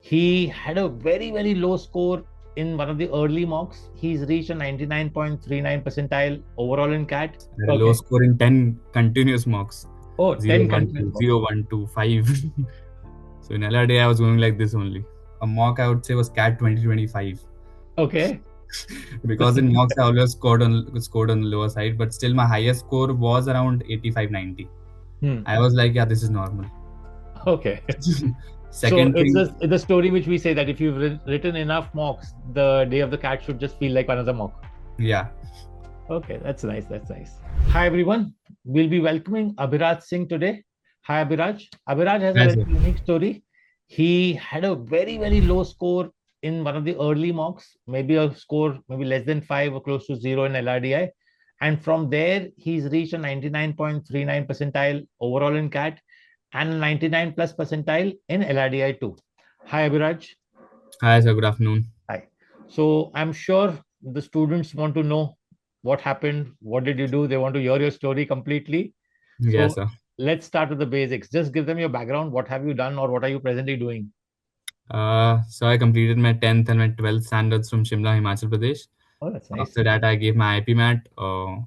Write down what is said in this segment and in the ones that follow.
He had a very, very low score in one of the early mocks. He's reached a 99.39 percentile overall in CAT. I had a low Okay. score in 10 continuous mocks. Oh, 0, 10 1, continuous 2, mocks. 0, 1, 2, 5. So in LRD, I was going like this only. A mock I would say was CAT 2025. Okay. Because in mocks I always scored on the lower side, but still my highest score was around 85, 90. Hmm. I was like, yeah, this is normal. Okay. So Second it's thing, the story which we say that if you've written enough mocks, the day of the CAT should just feel like another mock. yeah. Okay, that's nice. That's nice. Hi, everyone. We'll be welcoming Abhiraj Singh today. Hi, Abhiraj. Abhiraj has a Yes, very sir. unique story. He had a very, very low score in one of the early mocks, maybe a score maybe less than 5 or close to 0 in LRDI. And from there, he's reached a 99.39 percentile overall in CAT and a 99 plus percentile in LRDI too. Hi, Abhiraj. Hi, sir. Good afternoon. Hi. So I'm sure the students want to know what happened, what did you do? They want to hear your story completely. Yes, So sir. let's start with the basics. Just give them your background. What have you done or what are you presently doing? So I completed my 10th and my 12th standards from Shimla, Himachal Pradesh. Oh, that's nice. After that, I gave my IP MAT.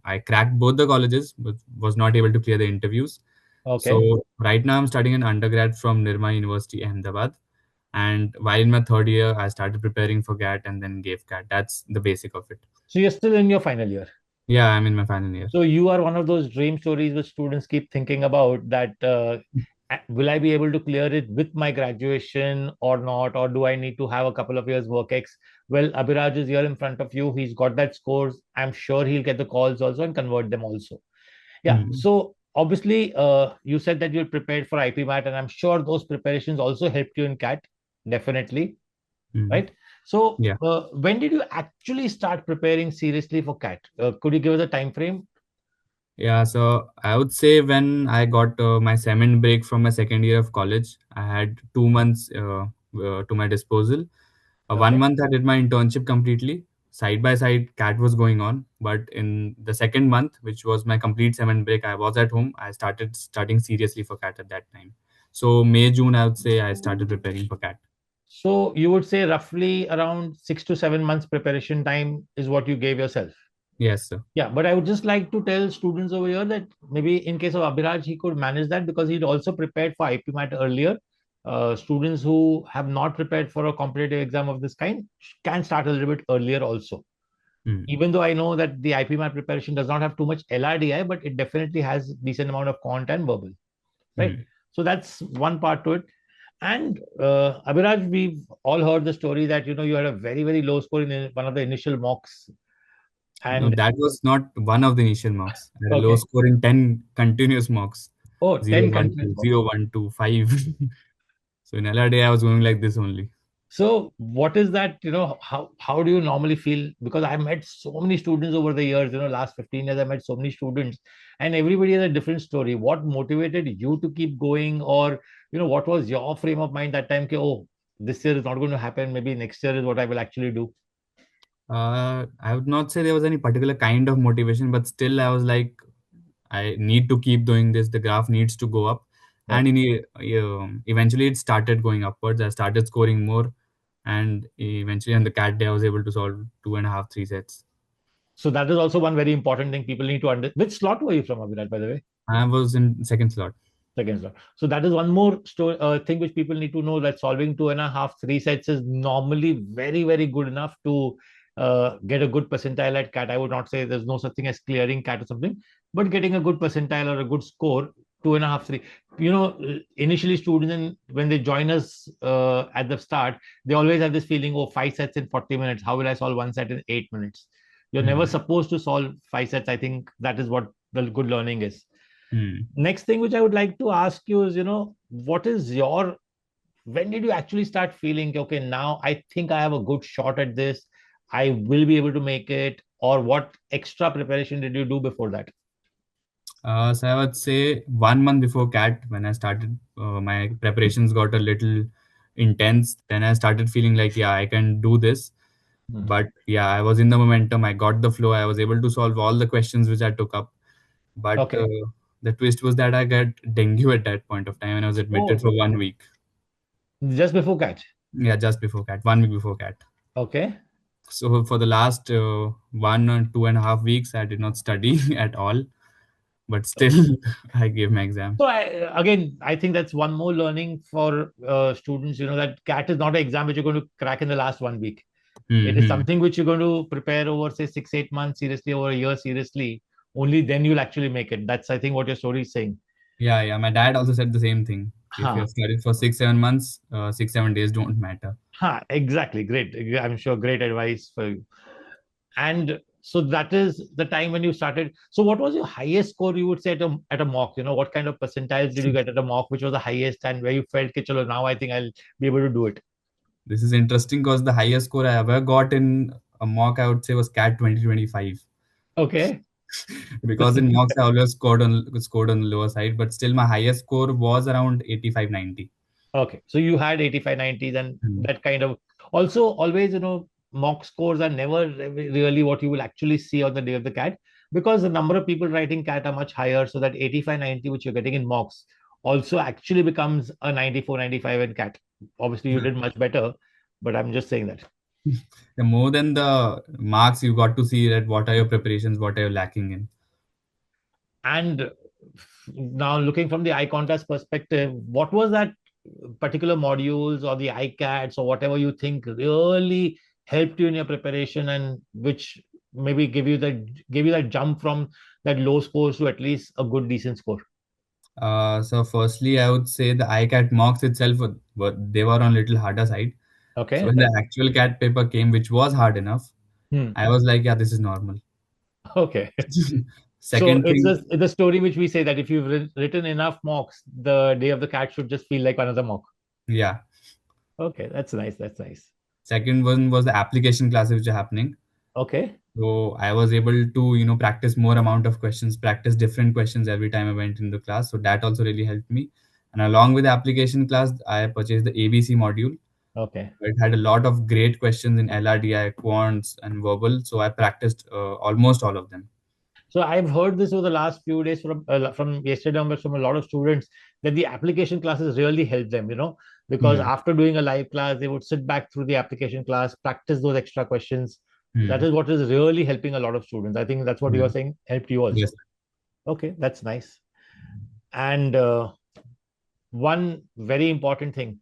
I cracked both the colleges, but was not able to clear the interviews. Okay. So right now, I'm studying an undergrad from Nirma University, Ahmedabad. And while in my third year, I started preparing for GAT and then gave GAT. That's the basic of it. So you're still in your final year. Yeah, I'm in my final year. So you are one of those dream stories which students keep thinking about that will I be able to clear it with my graduation or not? Or do I need to have a couple of years work ex? Well, Abhiraj is here in front of you. He's got that scores. I'm sure he'll get the calls also and convert them also. Yeah. Mm. So obviously, you said that you're prepared for IP MAT, and I'm sure those preparations also helped you in CAT. Definitely, Mm. right? So Yeah. when did you actually start preparing seriously for CAT? Could you give us a time frame? Yeah, so I would say when I got my semi break from my second year of college, I had 2 months to my disposal. One Okay. month I did my internship completely. Side by side, CAT was going on. But in the second month, which was my complete semi break, I was at home. I started studying seriously for CAT at that time. So May, June, I would say I started preparing for CAT. So you would say roughly around 6 to 7 months preparation time is what you gave yourself. Yes, sir. Yeah, but I would just like to tell students over here that maybe in case of Abhiraj, he could manage that because he'd also prepared for IP MAT earlier. Students who have not prepared for a competitive exam of this kind can start a little bit earlier also. Mm. Even though I know that the IP MAT preparation does not have too much LRDI, but it definitely has decent amount of quant and verbal, right? Mm. So that's one part to it. And Abhiraj, we've all heard the story that you had a very, very low score in one of the initial mocks. No, And that was not one of the initial mocks. I had a low okay. score in 10 continuous mocks. Oh, 0, 10 1, continuous 2, mocks. 0, 1, 2, 5. So in LRD, I was going like this only. So what is that, how do you normally feel? Because I've met so many students over the years, last 15 years, I met so many students and everybody has a different story. What motivated you to keep going? Or, what was your frame of mind that time? Ke, oh, this year is not going to happen. Maybe next year is what I will actually do. I would not say there was any particular kind of motivation, but still I was like, I need to keep doing this. The graph needs to go up. And Right. eventually it started going upwards. I started scoring more. And eventually on the CAT day, I was able to solve two and a half, three sets. So that is also one very important thing people need to understand. Which slot were you from, Abhiraj, by the way? I was in second slot. Second slot. So that is one more thing which people need to know that solving two and a half, three sets is normally very, very good enough to get a good percentile at CAT. I would not say there's no such thing as clearing CAT or something, but getting a good percentile or a good score, two and a half, three. Initially students, when they join us at the start, they always have this feeling, oh, 5 sets in 40 minutes. How will I solve one set in 8 minutes? You're never Hmm. supposed to solve 5 sets. I think that is what the good learning is. Hmm. Next thing which I would like to ask you is, what is your, when did you actually start feeling, okay, now I think I have a good shot at this, I will be able to make it, or what extra preparation did you do before that? So I would say 1 month before CAT, when I started, my preparations got a little intense. Then I started feeling like, yeah, I can do this. Hmm. But yeah, I was in the momentum. I got the flow. I was able to solve all the questions which I took up. But Okay. the twist was that I got dengue at that point of time, and I was admitted Oh, for 1 week. just before catch. Yeah, just before CAT, 1 week before CAT. Okay. So for the last 1 or 2.5 weeks, I did not study at all, but still I gave my exam. So again, I think that's one more learning for students. That CAT is not an exam which you're going to crack in the last 1 week. It is Hmm. something which you're going to prepare over, say, 6, 8 months seriously, over a year seriously. Only then you'll actually make it. That's, I think, what your story is saying. Yeah, yeah. My dad also said the same thing. If you Huh. have studied for 6, 7 months, 6, 7 days don't matter. Huh. Exactly. Great. I'm sure great advice for you. And so that is the time when you started. So what was your highest score you would say at a mock? What kind of percentiles did you get at a mock, which was the highest, and where you felt, "Ki, chalo, now I think I'll be able to do it." This is interesting because the highest score I ever got in a mock, I would say, was CAT 2025. Okay. Because in mocks I always scored on the lower side, but still my highest score was around 85, 90. Okay. So you had 85, 90s, and Hmm. that kind of also always, mock scores are never really what you will actually see on the day of the CAT, because the number of people writing CAT are much higher. So that 85, 90, which you're getting in mocks, also actually becomes a 94, 95 in CAT. Obviously, you did much better, but I'm just saying that. The more than the marks, you got to see that what are your preparations, what are you lacking in. And now, looking from the iQuanta's perspective, what was that particular modules or the iCats or whatever you think really helped you in your preparation, and which maybe give you that jump from that low scores to at least a good decent score? So firstly, I would say the ICAT mocks itself they were on little harder side. So Okay. when the actual CAT paper came, which was hard enough, Hmm. I was like, yeah, this is normal. Okay. So Second thing, it's the story which we say that if you've written enough mocks, the day of the CAT should just feel like another mock. yeah. Okay, that's nice. That's nice. Second one was the application classes which are happening. Okay. So I was able to, practice more amount of questions, practice different questions every time I went into class. So that also really helped me. And along with the application class, I purchased the ABC module. Okay. It had a lot of great questions in LRDI, quants, and verbal. So I practiced almost all of them. So I've heard this over the last few days from yesterday onwards from a lot of students, that the application classes really help them, because Hmm. after doing a live class, they would sit back through the application class, practice those extra questions. That Hmm. is what is really helping a lot of students. I think that's what you're Hmm. saying helped you Yes. also. Okay, that's nice. And one very important thing,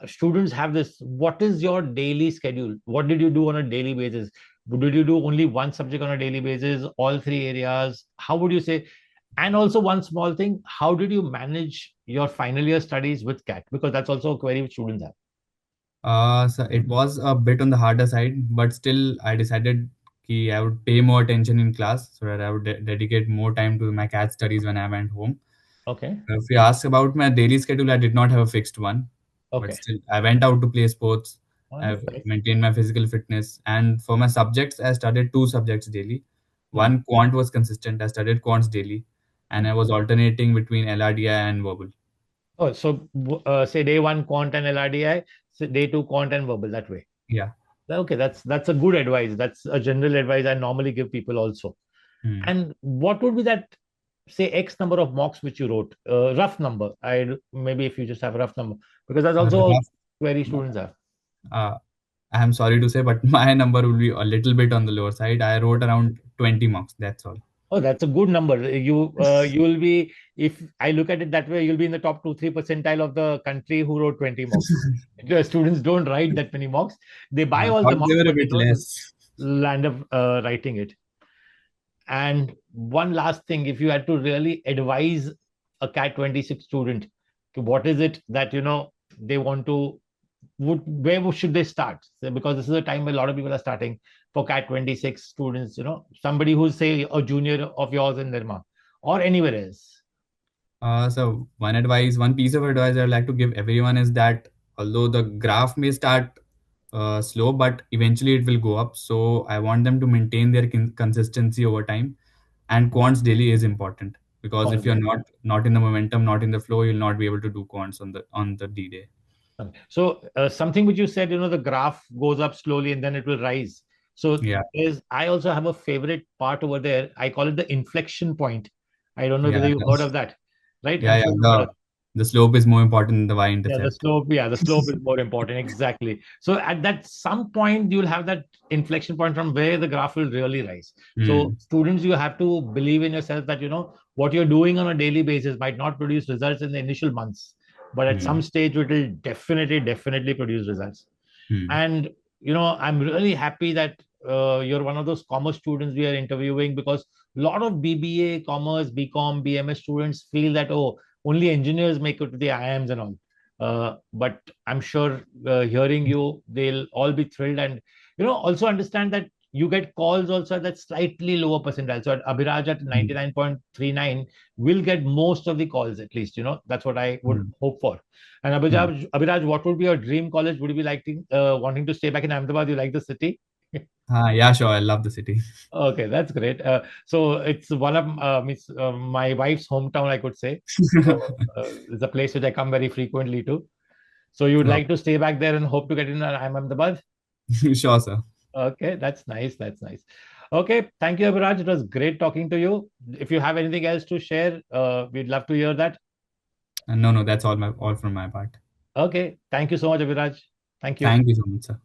students have this: what is your daily schedule? What did you do on a daily basis? Did you do only one subject on a daily basis, all three areas? How would you say? And also, one small thing: how did you manage your final year studies with CAT? Because that's also a query which students have. So it was a bit on the harder side, but still I decided I would pay more attention in class so that I would dedicate more time to my CAT studies when I went home. Okay. If you ask about my daily schedule, I did not have a fixed one, but Okay. still I went out to play sports. Oh, I that's nice. maintained my physical fitness, and for my subjects, I studied two subjects daily. Hmm. One quant was consistent. I studied quants daily, and Hmm. I was alternating between LRDI and verbal. Oh, so say day one quant and LRDI, so day two quant and verbal, that way. Yeah. Okay, that's a good advice. That's a general advice I normally give people also. Hmm. And what would be that, say, X number of mocks which you wrote? Rough number. I maybe if you just have a rough number, because that's also a Rough. query students have. Uh, I am sorry to say, but my number will be a little bit on the lower side. I wrote around 20 marks. That's all. Oh, that's a good number. You will be, if I look at it that way, you'll be in the top 2, 3 percentile of the country who wrote 20 mocks. The students don't write that many mocks. They buy all the Thought they mocks, were a but they bit don't less. land up writing it. And one last thing, if you had to really advise a CAT 26 student, what is it that they want to, where should they start? So, because this is a time where a lot of people are starting for CAT 26 students, somebody who's, say, a junior of yours in Nirma or anywhere else. So one piece of advice I'd like to give everyone is that although the graph may start slow, but eventually it will go up. So I want them to maintain their consistency over time. And quants daily is important because if Quant you're daily. not in the momentum, not in the flow, you'll not be able to do quants on the D day. Okay. So something which you said, the graph goes up slowly and then it will rise. So Yeah, I also have a favorite part over there. I call it the inflection point. I don't know yeah, whether you've heard of that, right? I'm yeah, sure yeah. you've heard The of. The slope is more important than the Yeah, the y-intercept. slope. Yeah, the slope is more important. Exactly. So at that some point, you'll have that inflection point from where the graph will really rise. So Hmm. students, you have to believe in yourself that what you're doing on a daily basis might not produce results in the initial months, but at some Hmm. stage, it will definitely produce results. Hmm. And I'm really happy that you're one of those commerce students we are interviewing, because a lot of BBA, commerce, BCom, BMS students feel that, oh, only engineers make it to the IIMs and all. But I'm sure hearing you, they'll all be thrilled, and also understand that you get calls also at that slightly lower percentile. So at Abhiraj at Hmm. 99.39 will get most of the calls, at least. That's what I would Hmm. hope for. And Hmm. Abhiraj, what would be your dream college? Would you be liking wanting to stay back in Ahmedabad? You like the city? Yeah, sure. I love the city. Okay, that's great. So it's one of my wife's hometown, I could say. It's a place which I come very frequently to. So you would Oh, like to stay back there and hope to get in Ahmedabad? sure, sir. Okay, that's nice. That's nice. Okay, thank you, Abhiraj. It was great talking to you. If you have anything else to share, we'd love to hear that. No, no, that's all from my part. Okay, thank you so much, Abhiraj. Thank you. Thank you so much, sir.